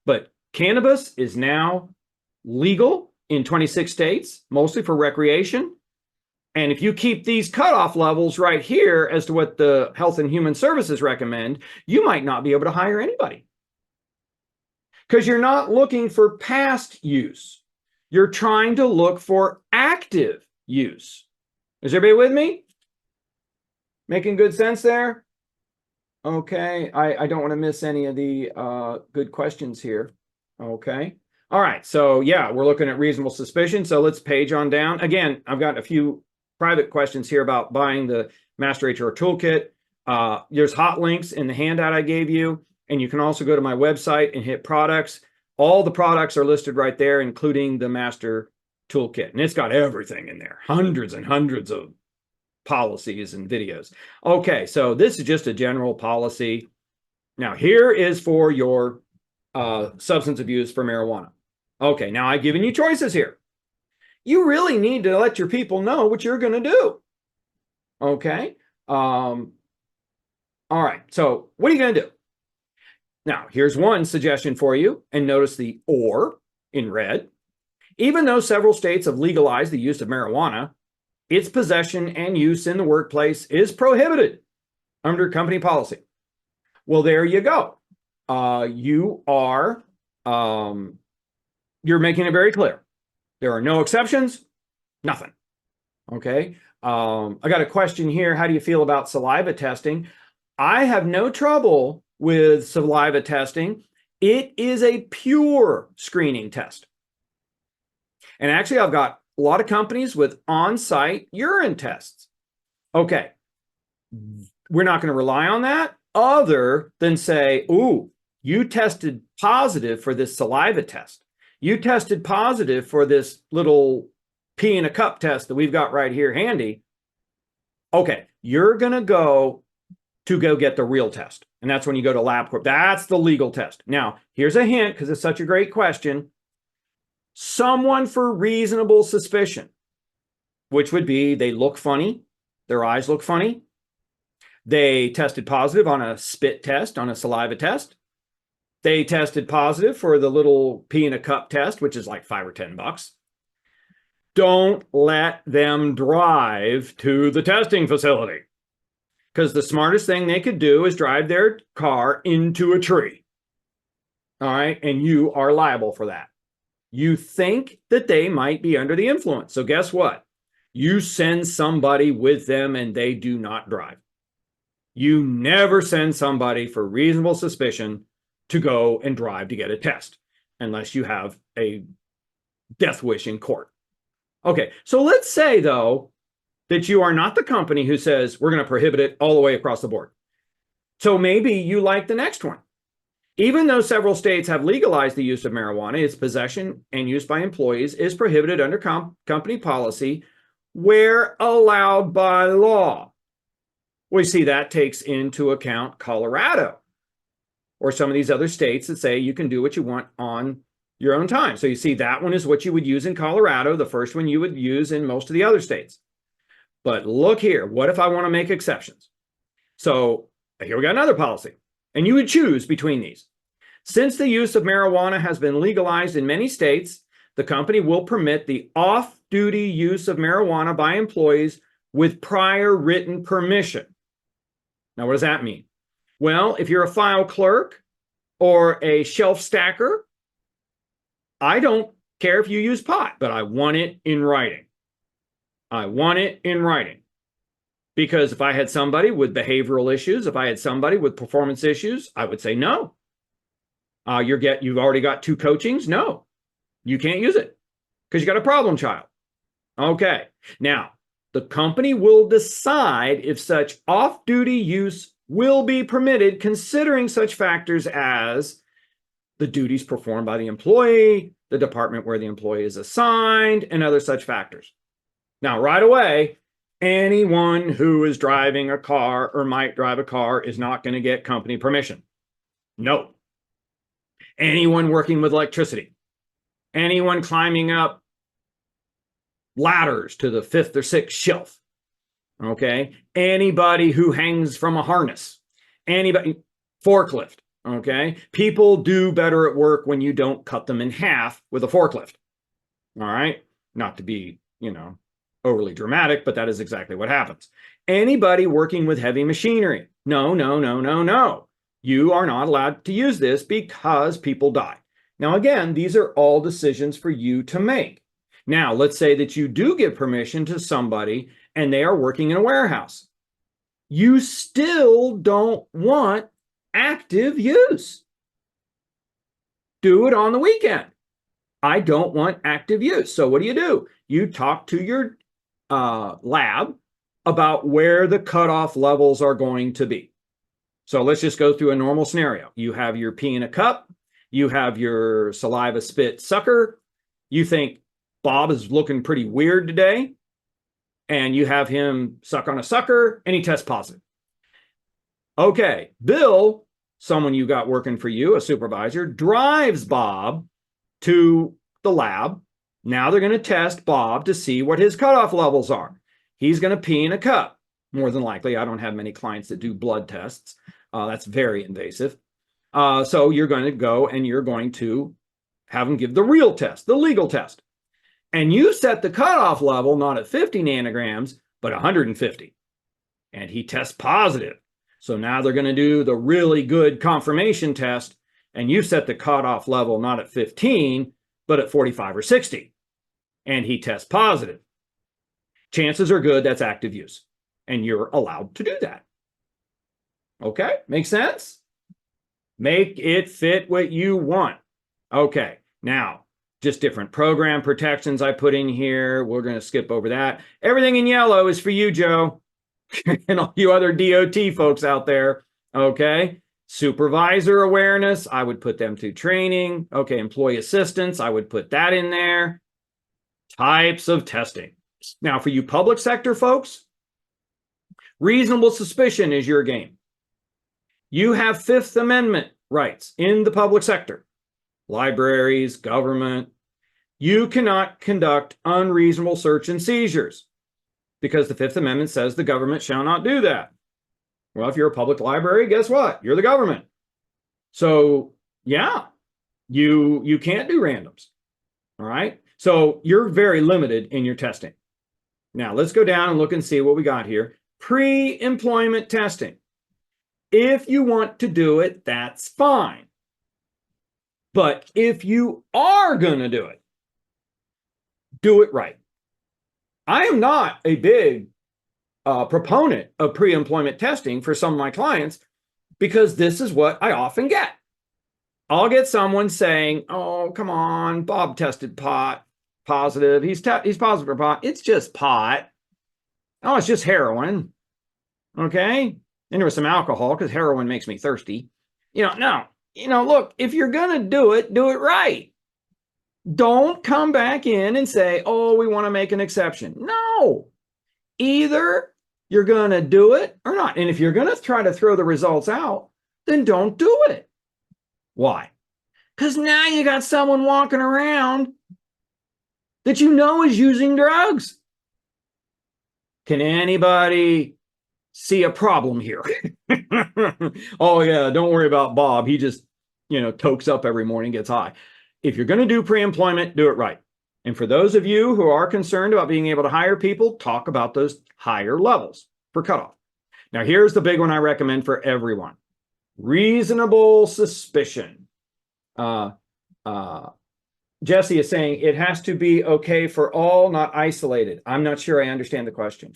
S1: But cannabis is now legal in 26 states, mostly for recreation. And if you keep these cutoff levels right here as to what the Health and Human Services recommend, you might not be able to hire anybody. Because you're not looking for past use. You're trying to look for active use. Is everybody with me? Making good sense there? Okay, I don't want to miss any of the good questions here. Okay. All right, so yeah, we're looking at reasonable suspicion. So let's page on down. Again, I've got a few private questions here about buying the Master HR Toolkit. There's hot links in the handout I gave you, and you can also go to my website and hit products. All the products are listed right there, including the Master Toolkit, and it's got everything in there, hundreds and hundreds of policies and videos. Okay, so this is just a general policy. Now here is for your substance abuse for marijuana. Okay, now I've given you choices here. You really need to let your people know what you're going to do. Okay. All right. So what are you going to do? Now, here's one suggestion for you, and notice the "or" in red. Even though several states have legalized the use of marijuana, its possession and use in the workplace is prohibited under company policy. Well, there you go. You're making it very clear. There are no exceptions, nothing. Okay. I got a question here. How do you feel about saliva testing? I have no trouble with saliva testing. It is a pure screening test. And actually, I've got a lot of companies with on-site urine tests. Okay. We're not going to rely on that other than say, ooh, you tested positive for this saliva test. You tested positive for this little pee in a cup test that we've got right here handy. Okay, you're going to go get the real test. And that's when you go to LabCorp. That's the legal test. Now, here's a hint, because it's such a great question. Someone for reasonable suspicion, which would be they look funny, their eyes look funny, they tested positive on a spit test, on a saliva test, They tested positive for the little pee in a cup test, which is like $5 or $10. Don't let them drive to the testing facility, because the smartest thing they could do is drive their car into a tree. All right. And you are liable for that. You think that they might be under the influence. So guess what? You send somebody with them and they do not drive. You never send somebody for reasonable suspicion to go and drive to get a test unless you have a death wish in court. Okay, so let's say, though, that you are not the company who says we're going to prohibit it all the way across the board. So maybe you like the next one. Even though several states have legalized the use of marijuana, its possession and use by employees is prohibited under company policy where allowed by law. We see that takes into account Colorado or some of these other states that say you can do what you want on your own time. So you see that one is what you would use in Colorado, the first one you would use in most of the other states. But look here, what if I want to make exceptions? So here we got another policy, and you would choose between these. Since the use of marijuana has been legalized in many states, the company will permit the off-duty use of marijuana by employees with prior written permission. Now, what does that mean? Well, if you're a file clerk or a shelf stacker, I don't care if you use pot, but I want it in writing. I want it in writing. Because if I had somebody with behavioral issues, if I had somebody with performance issues, I would say no. You've already got 2 coachings? No, you can't use it because you got a problem child. Okay, now the company will decide if such off-duty use will be permitted, considering such factors as the duties performed by the employee, the department where the employee is assigned, and other such factors. Now, right away, anyone who is driving a car or might drive a car is not going to get company permission. No. Anyone working with electricity, anyone climbing up ladders to the 5th or 6th shelf, okay? Anybody who hangs from a harness, anybody, forklift, okay? People do better at work when you don't cut them in half with a forklift, all right? Not to be, overly dramatic, but that is exactly what happens. Anybody working with heavy machinery, no. You are not allowed to use this because people die. Now, again, these are all decisions for you to make. Now, let's say that you do give permission to somebody and they are working in a warehouse. You still don't want active use. Do it on the weekend. I don't want active use. So what do? You talk to your lab about where the cutoff levels are going to be. So let's just go through a normal scenario. You have your pee in a cup. You have your saliva spit sucker. You think Bob is looking pretty weird today. And you have him suck on a sucker and he tests positive. Okay, Bill, someone you got working for you, a supervisor, drives Bob to the lab. Now they're going to test Bob to see what his cutoff levels are. He's going to pee in a cup. More than likely, I don't have many clients that do blood tests. That's very invasive. So you're going to go and you're going to have him give the real test, the legal test. And you set the cutoff level not at 50 nanograms, but 150. And he tests positive. So now they're going to do the really good confirmation test. And you set the cutoff level not at 15, but at 45 or 60. And he tests positive. Chances are good that's active use. And you're allowed to do that. Okay, makes sense? Make it fit what you want. Okay, now, just different program protections I put in here. We're going to skip over that. Everything in yellow is for you, Joe, and all you other DOT folks out there. Okay, supervisor awareness, I would put them through training. Okay, employee assistance, I would put that in there. Types of testing. Now, for you public sector folks, reasonable suspicion is your game. You have Fifth Amendment rights in the public sector, libraries, government. You cannot conduct unreasonable search and seizures because the Fifth Amendment says the government shall not do that. Well, if you're a public library, guess what? You're the government. So Yeah, you can't do randoms. All right. So you're very limited in your testing. Now let's go down and look and see what we got here. Pre-employment testing. If you want to do it, that's fine. But if you are going to do it right. I am not a big proponent of pre-employment testing for some of my clients because this is what I often get. I'll get someone saying, "Oh, come on, Bob tested pot positive. He's positive for pot. It's just pot. Oh, it's just heroin." Okay. And there was some alcohol because heroin makes me thirsty. No, look, if you're going to do it right. Don't come back in and say, "Oh, we want to make an exception." No, either you're going to do it or not. And if you're going to try to throw the results out, then don't do it. Why? Because now you got someone walking around that you know is using drugs. Can anybody see a problem here? Oh, yeah, don't worry about Bob. He just, tokes up every morning, gets high. If you're going to do pre-employment, do it right. And for those of you who are concerned about being able to hire people, talk about those higher levels for cutoff. Now, here's the big one I recommend for everyone. Reasonable suspicion. Jesse is saying it has to be okay for all, not isolated. I'm not sure I understand the question.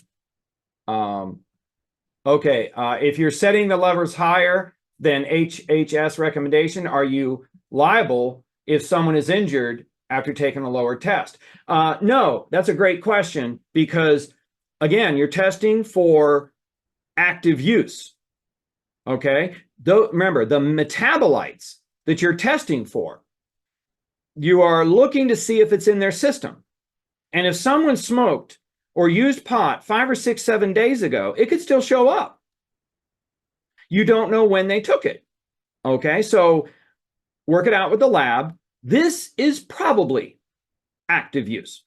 S1: Okay, if you're setting the levers higher than HHS recommendation, are you liable if someone is injured after taking a lower test? No, that's a great question because, again, you're testing for active use. Okay, remember, the metabolites that you're testing for, you are looking to see if it's in their system. And if someone smoked or used pot 5 or 6, 7 days ago, it could still show up. You don't know when they took it. Okay, so work it out with the lab. This is probably active use.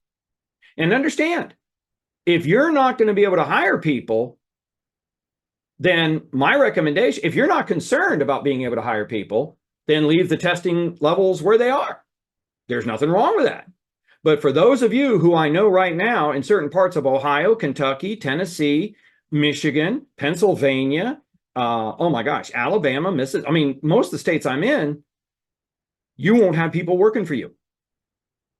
S1: And understand, if you're not going to be able to hire people, then my recommendation, if you're not concerned about being able to hire people, then leave the testing levels where they are. There's nothing wrong with that. But for those of you who I know right now in certain parts of Ohio, Kentucky, Tennessee, Michigan, Pennsylvania, oh my gosh, Alabama, Mississippi, I mean, most of the states I'm in, you won't have people working for you.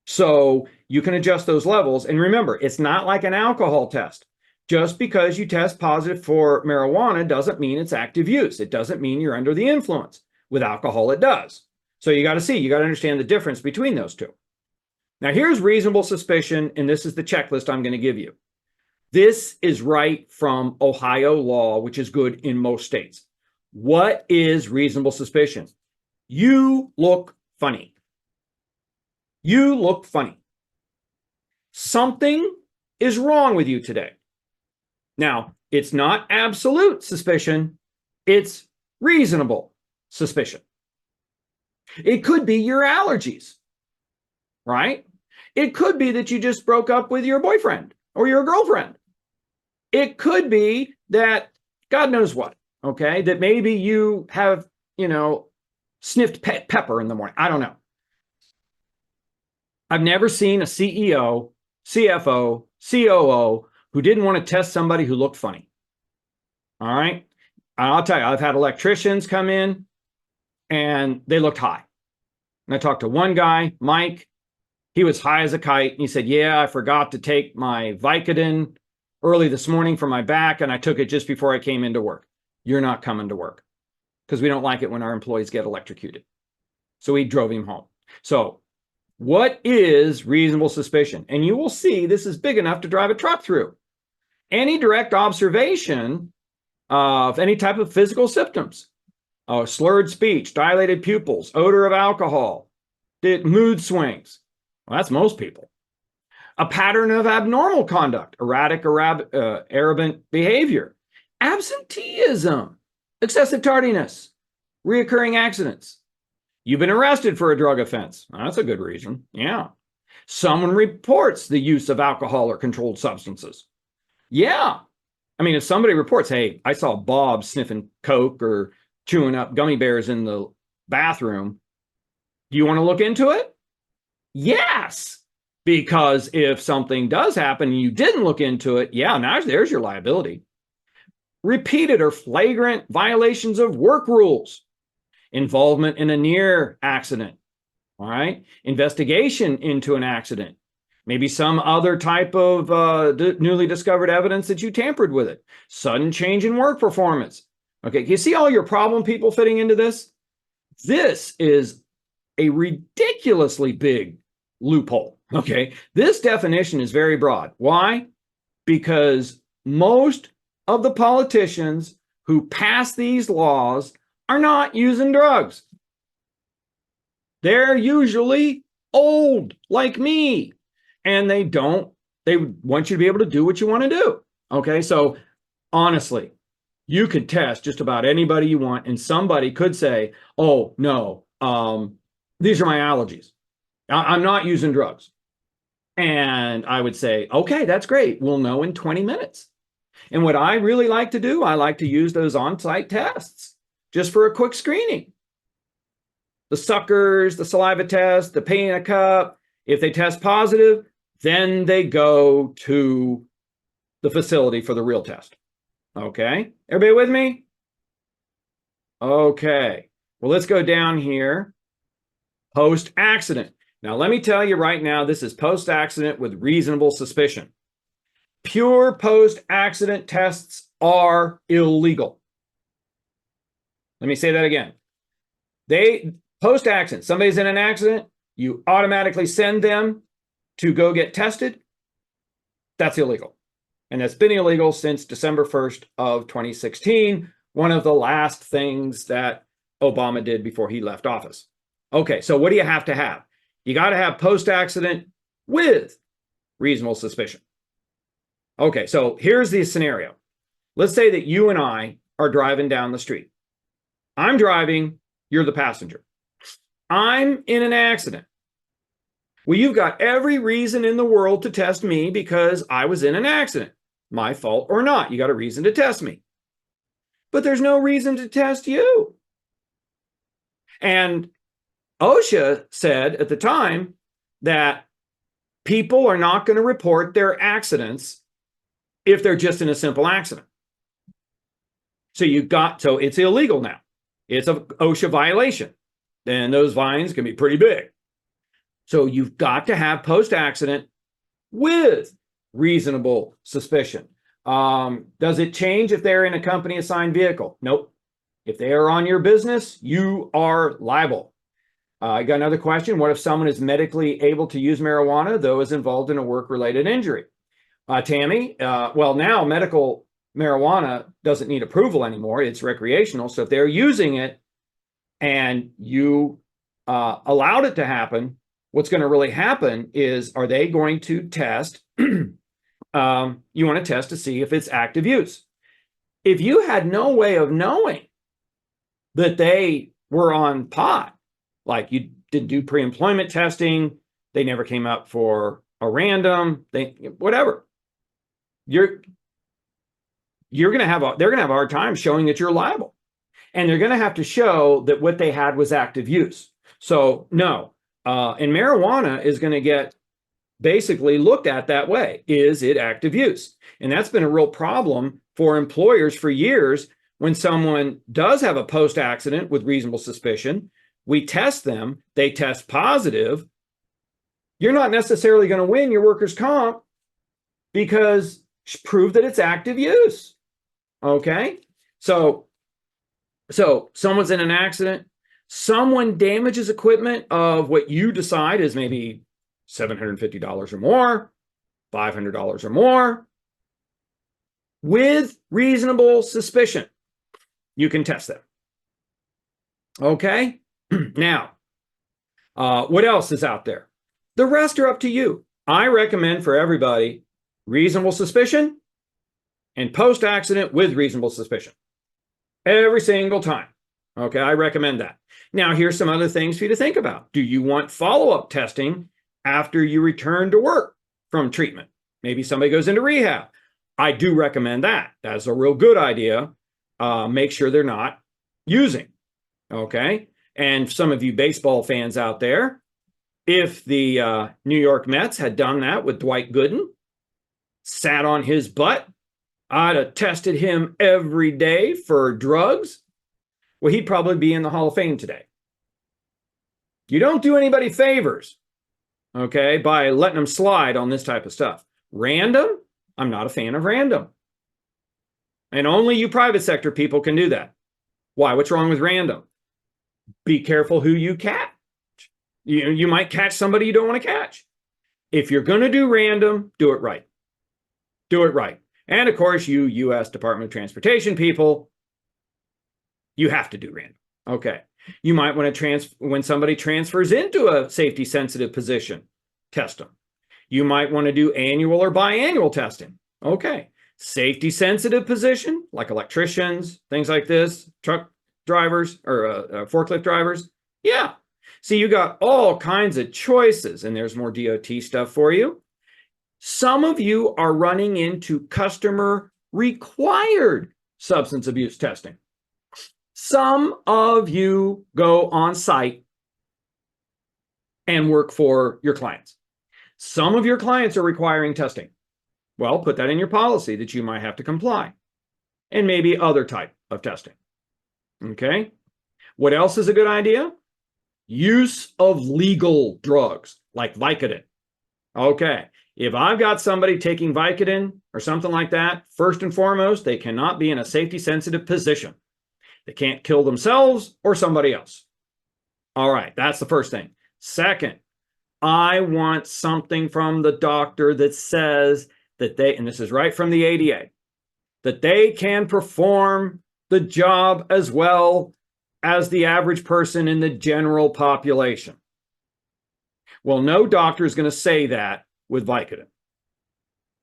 S1: So you can adjust those levels. And remember, it's not like an alcohol test. Just because you test positive for marijuana doesn't mean it's active use. It doesn't mean you're under the influence. With alcohol, it does. So you got to understand the difference between those two. Now, here's reasonable suspicion, and this is the checklist I'm going to give you. This is right from Ohio law, which is good in most states. What is reasonable suspicion? You look funny. You look funny. Something is wrong with you today. Now, it's not absolute suspicion. It's reasonable suspicion. It could be your allergies, right? It could be that you just broke up with your boyfriend or your girlfriend. It could be that God knows what, okay? That maybe you have, sniffed pepper in the morning. I don't know. I've never seen a CEO, CFO, COO who didn't want to test somebody who looked funny. All right? I'll tell you, I've had electricians come in and they looked high. And I talked to one guy, Mike. He was high as a kite. And he said, "Yeah, I forgot to take my Vicodin early this morning for my back, and I took it just before I came into work." You're not coming to work because we don't like it when our employees get electrocuted. So we drove him home. So what is reasonable suspicion? And you will see this is big enough to drive a truck through. Any direct observation of any type of physical symptoms, slurred speech, dilated pupils, odor of alcohol, mood swings. Well, that's most people. A pattern of abnormal conduct, erratic or arrogant behavior, absenteeism, excessive tardiness, reoccurring accidents. You've been arrested for a drug offense. Well, that's a good reason. Yeah. Someone reports the use of alcohol or controlled substances. Yeah. I mean, if somebody reports, "Hey, I saw Bob sniffing Coke or chewing up gummy bears in the bathroom," Do you want to look into it? Yes. Because if something does happen and you didn't look into it, yeah, now there's your liability. Repeated or flagrant violations of work rules, involvement in a near accident, all right, investigation into an accident, maybe some other type of newly discovered evidence that you tampered with it, sudden change in work performance. Okay, you see all your problem people fitting into this? This is a ridiculously big loophole. Okay, this definition is very broad. Why? Because most of the politicians who pass these laws are not using drugs. They're usually old, like me, and they want you to be able to do what you want to do. Okay, so honestly, you could test just about anybody you want, and somebody could say, oh, no, these are my allergies. I'm not using drugs. And I would say, okay, that's great. We'll know in 20 minutes. And what I really like to do, I like to use those on-site tests just for a quick screening. The suckers, the saliva test, the pee in a cup. If they test positive, then they go to the facility for the real test. Okay, everybody with me? Okay, well, let's go down here. Post-accident. Now, let me tell you right now, this is post-accident with reasonable suspicion. Pure post-accident tests are illegal. Let me say that again. Post-accident, somebody's in an accident, you automatically send them to go get tested. That's illegal. And that's been illegal since December 1st of 2016, one of the last things that Obama did before he left office. Okay, so what do you have to have? You got to have post-accident with reasonable suspicion. Okay, so here's the scenario. Let's say that you and I are driving down the street. I'm driving, you're the passenger. I'm in an accident. Well, you've got every reason in the world to test me because I was in an accident. My fault or not, you got a reason to test me. But there's no reason to test you. And OSHA said at the time that people are not going to report their accidents if they're just in a simple accident. So it's illegal now. It's an OSHA violation. And those fines can be pretty big. So you've got to have post-accident with reasonable suspicion. Does it change if they're in a company assigned vehicle? Nope. If they are on your business, you are liable. I got another question. What if someone is medically able to use marijuana, though is involved in a work-related injury? Tammy, well, now medical marijuana doesn't need approval anymore. It's recreational. So if they're using it and you allowed it to happen, what's going to really happen is, are they going to test? You want to test to see if it's active use. If you had no way of knowing that they were on pot, like you didn't do pre-employment testing, they never came up for a random thing, whatever, they're going to have a hard time showing that you're liable. And they're going to have to show that what they had was active use. So no, and marijuana is going to get basically looked at that way. Is it active use? And that's been a real problem for employers for years. When someone does have a post-accident with reasonable suspicion, we test them, they test positive. You're not necessarily going to win your workers' comp because prove that it's active use. Okay? So someone's in an accident, someone damages equipment of what you decide is maybe $750 or more, $500 or more, with reasonable suspicion, you can test them. Okay? Now, what else is out there? The rest are up to you. I recommend for everybody reasonable suspicion and post-accident with reasonable suspicion. Every single time. Okay, I recommend that. Now, here's some other things for you to think about. Do you want follow-up testing after you return to work from treatment? Maybe somebody goes into rehab. I do recommend that. That's a real good idea. Make sure they're not using. Okay. And some of you baseball fans out there, if the New York Mets had done that with Dwight Gooden, sat on his butt, I'd have tested him every day for drugs, well, he'd probably be in the Hall of Fame today. You don't do anybody favors, okay, by letting them slide on this type of stuff. Random, I'm not a fan of random. And only you private sector people can do that. Why? What's wrong with random? Be careful who you catch. You might catch somebody you don't want to catch. If you're going to do random, do it right. Do it right. And of course, you U.S. Department of Transportation people, you have to do random. Okay. You might want to when somebody transfers into a safety sensitive position, test them. You might want to do annual or biannual testing. Okay. Safety sensitive position, like electricians, things like this, truck drivers or forklift drivers. Yeah. See, you got all kinds of choices, and there's more DOT stuff for you. Some of you are running into customer required substance abuse testing. Some of you go on site and work for your clients. Some of your clients are requiring testing. Well, put that in your policy that you might have to comply, and maybe other type of testing. Okay. What else is a good idea? Use of legal drugs like Vicodin. Okay. If I've got somebody taking Vicodin or something like that, first and foremost, they cannot be in a safety sensitive position. They can't kill themselves or somebody else. All right. That's the first thing. Second, I want something from the doctor that says that they, and this is right from the ADA, that they can perform the job as well as the average person in the general population. Well, no doctor is going to say that with Vicodin.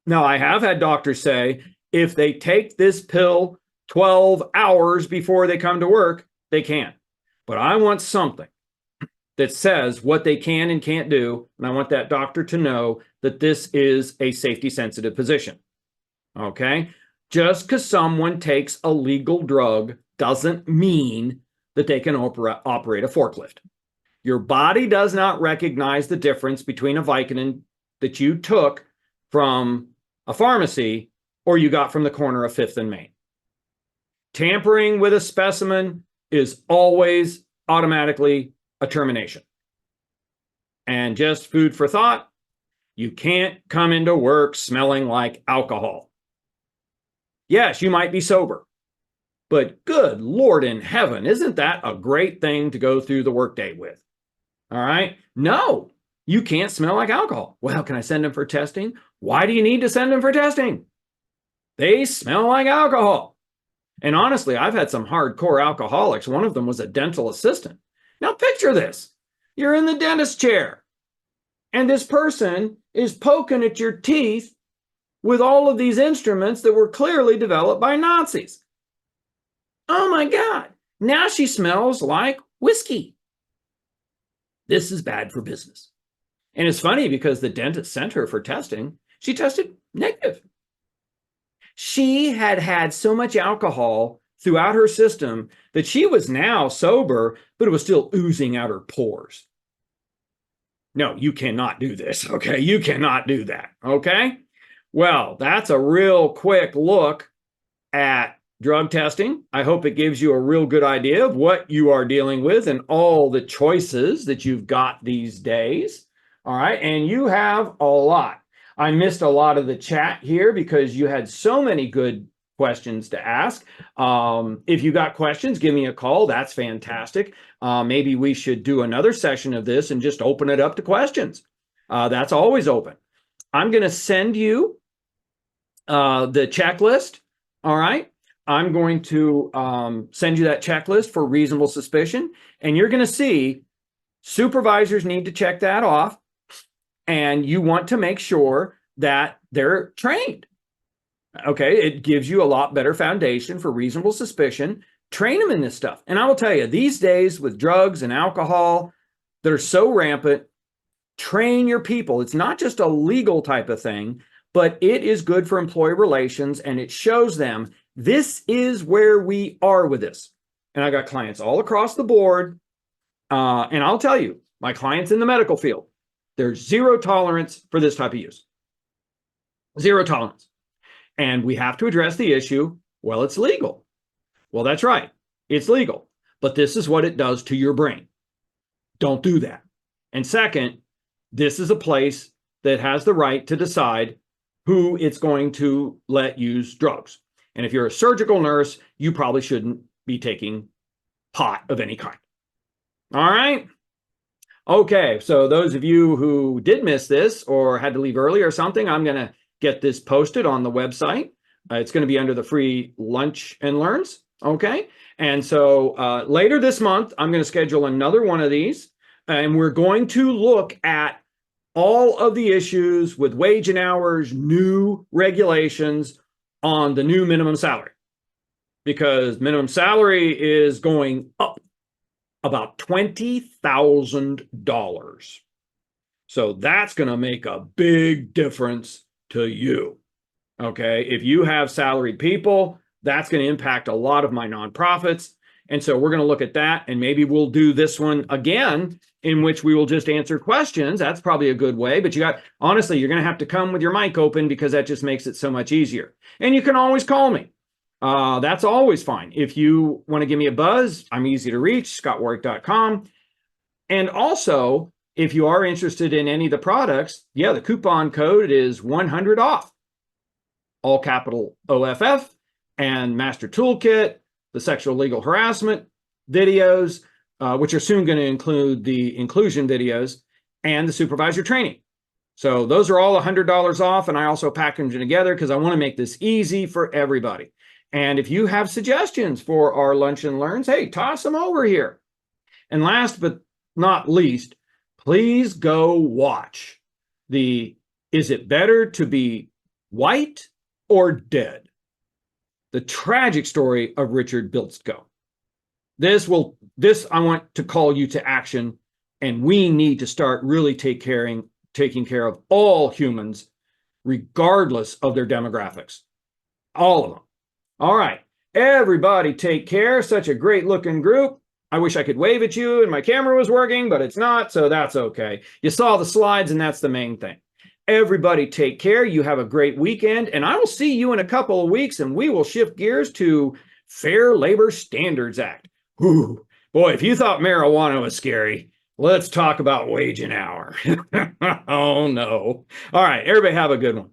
S1: Now, I have had doctors say if they take this pill 12 hours before they come to work, they can. But I want something that says what they can and can't do, and I want that doctor to know that this is a safety-sensitive position. Okay? Just because someone takes a legal drug doesn't mean that they can operate a forklift. Your body does not recognize the difference between a Vicodin that you took from a pharmacy or you got from the corner of 5th and Main. Tampering with a specimen is always automatically a termination. And just food for thought, you can't come into work smelling like alcohol. Yes, you might be sober, but good Lord in heaven, isn't that a great thing to go through the workday with? All right. No, you can't smell like alcohol. Well, can I send them for testing? Why do you need to send them for testing? They smell like alcohol. And honestly, I've had some hardcore alcoholics. One of them was a dental assistant. Now picture this. You're in the dentist chair, and this person is poking at your teeth with all of these instruments that were clearly developed by Nazis. Oh my God. Now she smells like whiskey. This is bad for business. And it's funny because the dentist sent her for testing. She tested negative. She had had so much alcohol throughout her system that she was now sober, but it was still oozing out her pores. No, you cannot do this, okay? You cannot do that, okay? Well, that's a real quick look at drug testing. I hope it gives you a real good idea of what you are dealing with and all the choices that you've got these days. All right, and you have a lot. I missed a lot of the chat here because you had so many good questions to ask. If you got questions, give me a call. That's fantastic. Maybe we should do another session of this and just open it up to questions. That's always open. I'm going to send you the checklist. All right. I'm going to send you that checklist for reasonable suspicion. And you're going to see supervisors need to check that off. And you want to make sure that they're trained. Okay, it gives you a lot better foundation for reasonable suspicion. Train them in this stuff. And I will tell you, these days with drugs and alcohol that are so rampant, train your people. It's not just a legal type of thing, but it is good for employee relations, and it shows them this is where we are with this. And I got clients all across the board And I'll tell you, my clients in the medical field, there's zero tolerance for this type of use. Zero tolerance. And we have to address the issue. Well, it's legal. Well, that's right. It's legal. But this is what it does to your brain. Don't do that. And second, this is a place that has the right to decide who it's going to let use drugs. And if you're a surgical nurse, you probably shouldn't be taking pot of any kind. All right. Okay. So those of you who did miss this or had to leave early or something, I'm going to get this posted on the website. It's going to be under the free lunch and learns. Okay. And so later this month, I'm going to schedule another one of these, and we're going to look at all of the issues with wage and hours, new regulations on the new minimum salary, because minimum salary is going up about $20,000. So that's going to make a big difference to you. Okay. If you have salaried people, that's going to impact a lot of my nonprofits. And so we're going to look at that, and maybe we'll do this one again, in which we will just answer questions. That's probably a good way, but honestly, you're going to have to come with your mic open, because that just makes it so much easier. And you can always call me. That's always fine. If you want to give me a buzz, I'm easy to reach, scottwarwick.com. And also, if you are interested in any of the products, the coupon code is 100 off, all capital OFF, and Master Toolkit, the sexual legal harassment videos, which are soon going to include the inclusion videos, and the supervisor training. So those are all $100 off, and I also package them together because I want to make this easy for everybody. And if you have suggestions for our lunch and learns, hey, toss them over here. And last but not least, please go watch the Is It Better to Be White or Dead? The tragic story of Richard Biltzko. This I want to call you to action, and we need to start really taking care of all humans, regardless of their demographics. All of them. All right. Everybody take care. Such a great looking group. I wish I could wave at you and my camera was working, but it's not, so that's okay. You saw the slides, and that's the main thing. Everybody take care. You have a great weekend, and I will see you in a couple of weeks, and we will shift gears to Fair Labor Standards Act. Ooh, boy, if you thought marijuana was scary, let's talk about wage and hour. Oh, no. All right, everybody have a good one.